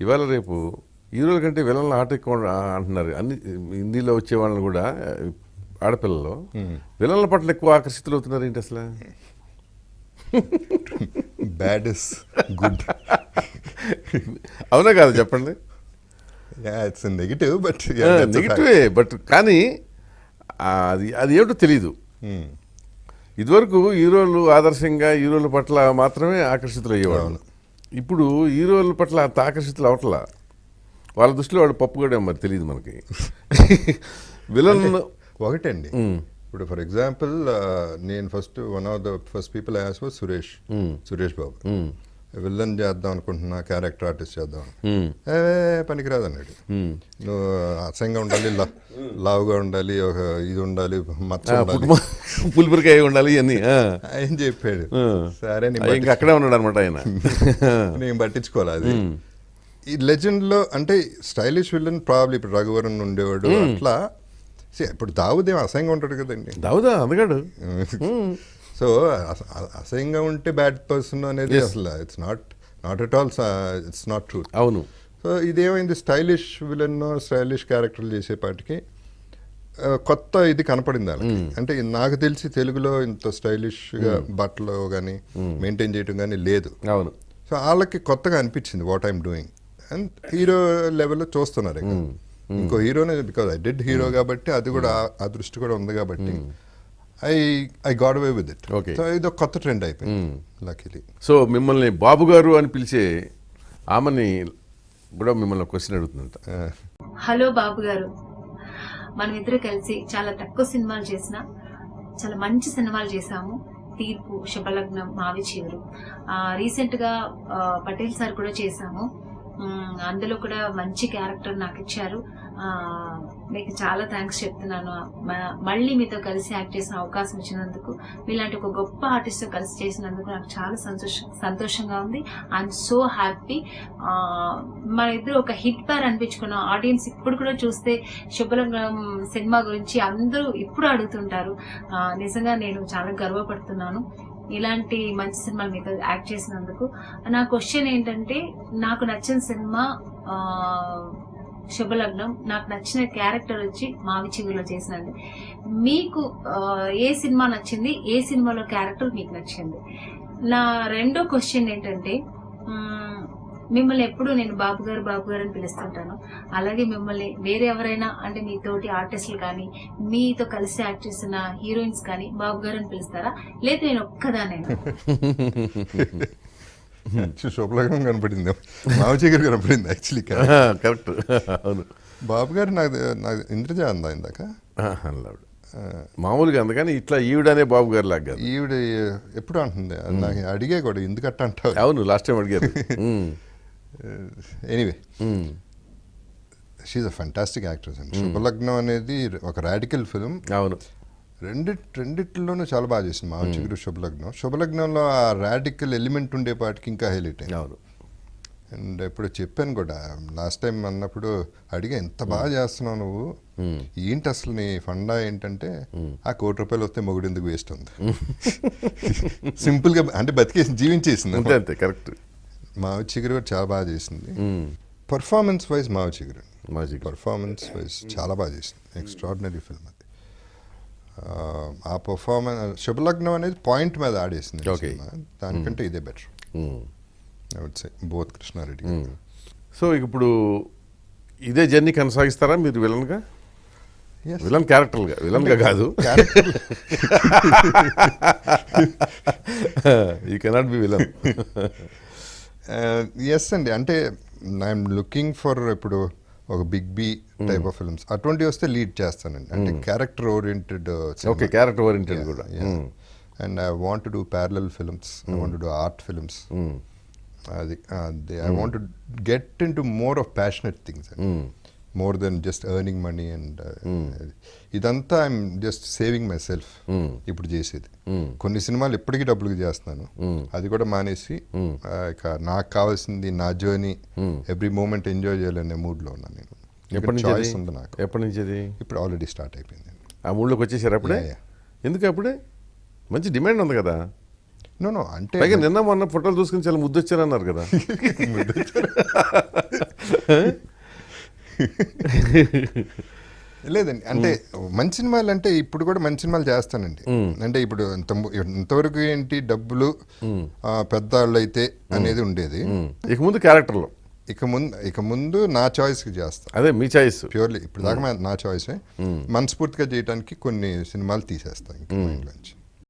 ఇవాళ రేపు హీరోల కంటే విలన్ల ఆట ఎక్కువ అంటున్నారు. అన్ని హిందీలో వచ్చే వాళ్ళని కూడా ఆడపిల్లలు విలన్ల పట్ల ఎక్కువ ఆకర్షితులు అవుతున్నారు ఏంటి అసలు? Bad is good. అవునా కాదు చెప్పండి. ఇట్స్ నెగిటివ్ బట్ నెగిటివే, బట్ కానీ అది అది ఏమిటో తెలీదు. ఇదివరకు హీరోలు ఆదర్శంగా హీరోల పట్ల మాత్రమే ఆకర్షితులు అయ్యేవాళ్ళు. ఇప్పుడు హీరోల పట్ల అంత ఆకర్షితులు అవట్లా. వాళ్ళ దృష్టిలో వాడు పప్పుగడే మరి తెలియదు మనకి. విలన్ ఒకటండి. ఇప్పుడు ఫర్ ఎగ్జాంపుల్ నేను one of the first people I ask was Suresh Babu. Villain చేద్దాం అనుకుంటున్నా, క్యారెక్టర్ ఆర్టిస్ట్ చేద్దాం, పనికిరాదు అన్నాడు. నువ్వు అసహ్యంగా ఉండాలి, లావుగా ఉండాలి, ఒక ఇది ఉండాలి, మచ్చ ఉండాలి, పులిపురికాయ ఉండాలి అని ఆయన చెప్పాడు. సరే ఇంకా అక్కడే ఉన్నాడు అనమాట ఆయన. నేను పట్టించుకోవాలి. అది ఈ లెజెండ్ లో అంటే స్టైలిష్ విలన్ ప్రాబ్లీ ఇప్పుడు రఘువరన్ ఉండేవాడు అట్లా. ఇప్పుడు దావుదేం అసహ్యంగా ఉంటాడు కదండి. దావుదా అందగాడు. సో అసహ్యంగా ఉంటే బ్యాడ్ పర్సన్ అనేది అసలు it's not at all, it's not true. అవును. సో ఇదేమైంది, స్టైలిష్ విలన్ స్టైలిష్ క్యారెక్టర్లు చేసేపాటికి కొత్త ఇది కనపడింది వాళ్ళకి. అంటే నాకు తెలిసి తెలుగులో ఇంత స్టైలిష్గా బట్టలు కానీ మెయింటైన్ చేయడం కానీ లేదు. అవును. సో వాళ్ళకి కొత్తగా అనిపించింది what I'm doing and hero లెవెల్లో చూస్తున్నారు. ఇంకో హీరోనే, బికాజ్ ఐ డిడ్ హీరో కాబట్టి అది కూడా ఆ దృష్టి కూడా ఉంది కాబట్టి I got away with it. So ఇది ఒక కొత్త ట్రెండ్ అయిపోయింది లక్కీలీ. సో మిమ్మల్ని బాబు గారు అని పిలిచే ఆమెని కూడా మిమ్మల్ని క్వశ్చన్ అడుగుతుందంట. హలో బాబు గారు, మనం ఇద్దరు కలిసి చాలా తక్కువ సినిమాలు చేసినా చాలా మంచి సినిమాలు చేశాము. తీర్పు, శుభలగ్నం, మావి చివరు, రీసెంట్ గా పటేల్ సార్ కూడా చేశాము. అందులో కూడా మంచి క్యారెక్టర్ నాకు ఇచ్చారు. మీకు చాలా థ్యాంక్స్ చెప్తున్నాను. మళ్ళీ మీతో కలిసి యాక్ట్ చేసిన అవకాశం ఇచ్చినందుకు, మీలాంటి ఒక గొప్ప ఆర్టిస్ట్ కలిసి చేసినందుకు నాకు చాలా సంతోషంగా ఉంది. I'm so happy. మన ఇద్దరు ఒక హిట్ పేర్ అనిపించుకున్నాం. ఆడియన్స్ ఇప్పుడు కూడా చూస్తే శుభలగ్నం సినిమా గురించి అందరూ ఇప్పుడు అడుగుతుంటారు. నిజంగా నేను చాలా గర్వపడుతున్నాను ఇలాంటి మంచి సినిమాలు మీతో యాక్ట్ చేసినందుకు. నా క్వశ్చన్ ఏంటంటే, నాకు నచ్చిన సినిమా శుభలగ్నం, నాకు నచ్చిన క్యారెక్టర్ వచ్చి మావి చిగురులో చేసినండి. మీకు ఏ సినిమా నచ్చింది, ఏ సినిమాలో క్యారెక్టర్ మీకు నచ్చింది? నా రెండో క్వశ్చన్ ఏంటంటే, మిమ్మల్ని ఎప్పుడు నేను బాబు గారు అని పిలుస్తుంటాను. అలాగే మిమ్మల్ని వేరే ఎవరైనా అంటే మీ తోటి ఆర్టిస్టులు కానీ, మీతో కలిసి యాక్ట్ చేస్తున్న హీరోయిన్స్ కానీ బాబు గారు అని పిలుస్తారా, లేదా నేను ఒక్కదానైనా? శుభలగ్నం కనపడింది, మావచి గారు కనపడింది యాక్చువల్లీ. కరెక్ట్. అవును. బాబు గారు నాకు ఇంద్రజ అందా ఇందాక మామూలుగా అందుకని ఇట్లా ఈవిడనే బాబు గారు లాగా ఈవిడ ఎప్పుడు అంటుంది. నాకు అడిగే కూడా ఎందుకట్ట అంటావు. అవును, లాస్ట్ టైం అడిగారు. Anyway, she a fantastic actress అండి. శుభలగ్నం అనేది ఒక రాడికల్ ఫిల్మ్. అవును. రెండిట్లోనూ చాలా బాగా చేసింది మావచి గారు. శుభలగ్నంలో ఆ రాడికల్ ఎలిమెంట్ ఉండేపాటికి ఇంకా హైలైట్ అయింది. అవును. అండ్ ఇప్పుడు చెప్పాను కూడా, లాస్ట్ టైం అన్నప్పుడు అడిగా, ఎంత బాగా చేస్తున్నావు నువ్వు, ఏంటి అసలు నీ ఫండా ఏంటంటే, ఆ ₹1,00,00,000 వస్తే మొగుడు ఎందుకు వేస్ట్ ఉంది. సింపుల్గా అంటే బతికేసి జీవించేసింది అంతే. కరెక్ట్. మావచి గారు చాలా బాగా చేసింది. పర్ఫార్మెన్స్ వైజ్ మావచి గారు పర్ఫార్మెన్స్ వైజ్ చాలా బాగా చేసింది. ఎక్స్ట్రాడినరీ ఫిల్మ్ అది. ఆ పర్ఫార్మెన్స్ శుభలగ్నం అనేది పాయింట్ మీద ఆడేసింది. దానికంటే ఇదే better I would say, both Krishna Reddy. So ఇప్పుడు ఇదే జర్నీ కొనసాగిస్తారా మీరు విలన్గా? విలన్ క్యారెక్టర్గా, విలన్గా కాదు. You cannot be villain. Yes అండి, అంటే ఐఎమ్ లుకింగ్ ఫర్ ఇప్పుడు ఒక big B type of films అటువంటివి వస్తే లీడ్ చేస్తానండి. అంటే character oriented. Okay, character oriented కూడా. And I want to do parallel films, I want to do art films. అది I want to get into more of passionate things, more than just earning money. And ఇదంతా I'm just saving myself ఇప్పుడు చేసేది. కొన్ని సినిమాలు ఇప్పటికీ డబ్బులకి చేస్తున్నాను, అది కూడా మానేసి ఇక నాకు కావాల్సింది నా జర్నీ, ఎవ్రీ మూమెంట్ ఎంజాయ్ చేయాలనే మూడ్లో ఉన్నాను నేను. చాయిస్ ఉంది నాకు. ఎప్పటి నుంచి? ఇప్పుడు ఆల్రెడీ స్టార్ట్ అయిపోయింది. ఆ మూడ్లోకి వచ్చేసారు అప్పుడే? ఎందుకు అప్పుడే? మంచి డిమాండ్ ఉంది కదా. నో అంటే నిన్న మొన్న ఫోటోలు చూసుకుని చాలా ముద్దొచ్చారన్నారు కదా. లేదండి, అంటే మంచి సినిమాలు అంటే ఇప్పుడు కూడా మంచి సినిమాలు చేస్తానండి. అంటే ఇప్పుడు ఇంతవరకు ఏంటి డబ్బులు పెద్దవాళ్ళు అయితే అనేది ఉండేది. ఇక ముందు క్యారెక్టర్లో ఇక ముందు నా చాయిస్కి చేస్తా. అదే మీ చాయిస్. ప్యూర్లీ ఇప్పుడు దాకా నా చాయిసే. మనస్ఫూర్తిగా చేయడానికి కొన్ని సినిమాలు తీసేస్తాను ఇంకా మైండ్లోంచి.